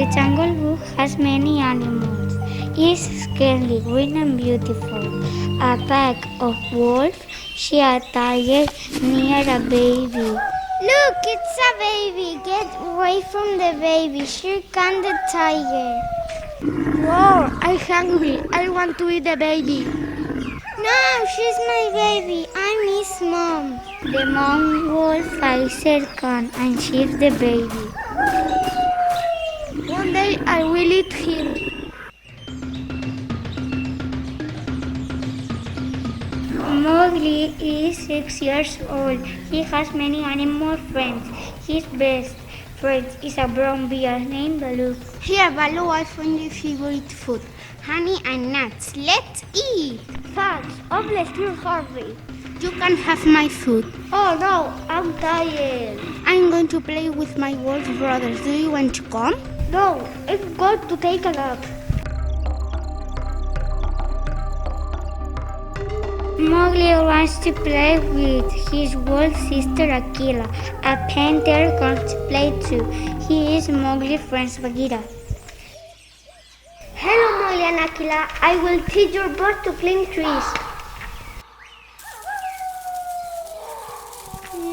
The Jungle Book has many animals. It's scarcely green and beautiful. A pack of wolves. She a tiger near a baby. Look, it's a baby. Get away from the baby. Here comes the tiger. Wow, I'm hungry. I want to eat the baby. No, she's my baby. I miss Mom. The mom wolf finds her cub and she's the baby. One day I will eat him. Mowgli is 6 years old. He has many animal friends. His best friend is a brown bear named Baloo. Here, Baloo, I found your favorite food. Honey and nuts. Let's eat. Thanks. Oh, bless you, hurry. You can have my food. Oh no, I'm tired. I'm going to play with my wolf brothers. Do you want to come? No, I'm going to take a nap. Mowgli wants to play with his wolf sister Akela. A panther comes to play too. He is Mowgli's friend Bagheera. Hello, Mowgli and Akela. I will teach your bird to climb trees.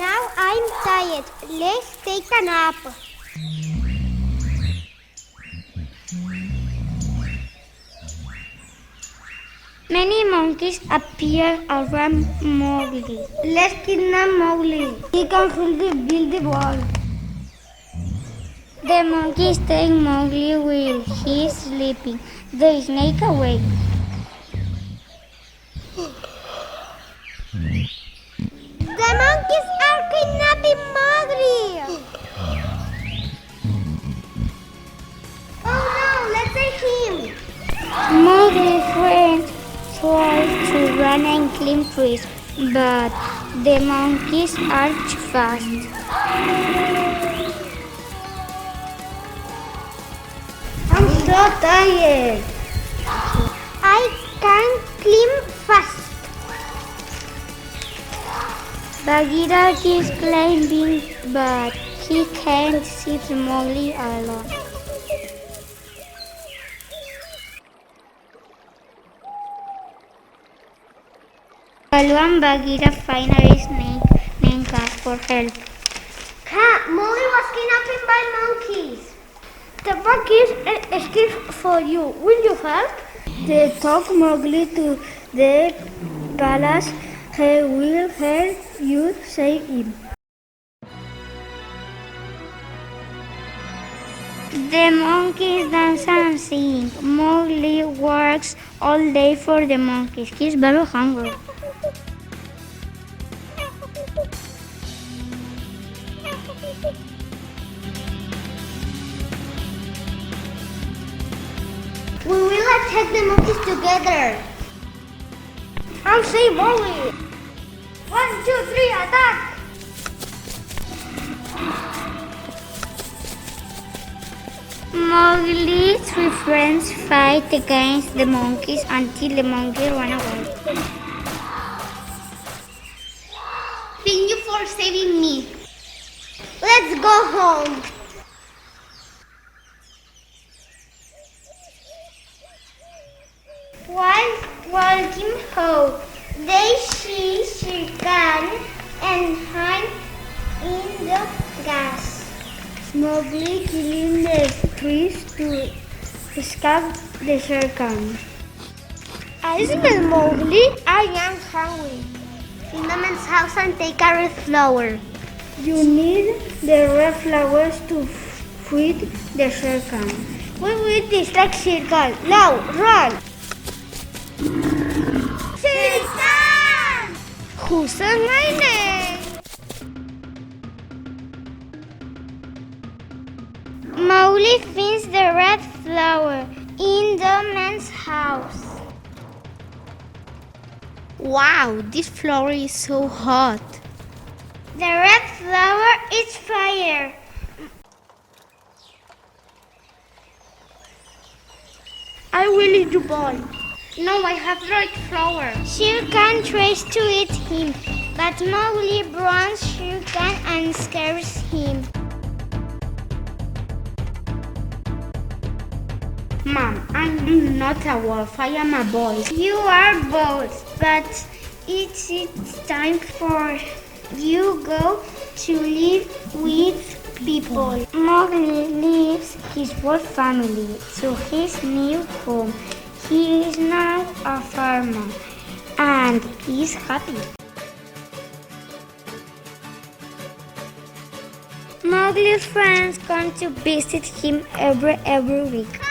Now I'm tired. Let's take a nap. Many monkeys appear around Mowgli. Let's kidnap Mowgli. He can build the wall. The monkeys take Mowgli while he is sleeping. They sneak away. The monkeys are kidnapping Mowgli. Oh no, let's take him. Mowgli's friends try to run and climb trees, but the monkeys are too fast. I'm so tired. I can climb fast. Bagheera keeps climbing, but he can't see Mowgli alone. Baloo and Bagheera finally named Kaa for help. Kaa, Mowgli was kidnapped by monkeys. The monkeys escaped for you. Will you help? They took Mowgli to the palace. He will help you save him. The monkeys dance and sing. Mowgli works all day for the monkeys. He's very hungry. We will attack the monkeys together. I'll save Mowgli. 1, 2, 3, attack! Mowgli's three friends fight against the monkeys until the monkeys run away. Thank you for saving me. Let's go home. While walking home, they see Shere Khan and hide in the grass. Mowgli killing the trees to escape the Shere Khan. I smell Mowgli. I am hungry. In the man's house and take a red flower. You need the red flowers to feed the Shere Khan. We will distract Shere Khan. Now, run! Shere Khan! Who said my name? Mowgli finds the red flower in the man's house. Wow, this flower is so hot. The red flower is fire. I will eat you boy. No, I have red flower. Shere Khan tries to eat him, but Mowgli burns Shere Khan and scares him. Mom, I'm not a wolf, I am a boy. You are both, but it's time for you go to live with people. Mowgli leaves his wolf family to his new home. He is now a farmer and is happy. Mowgli's friends come to visit him every week.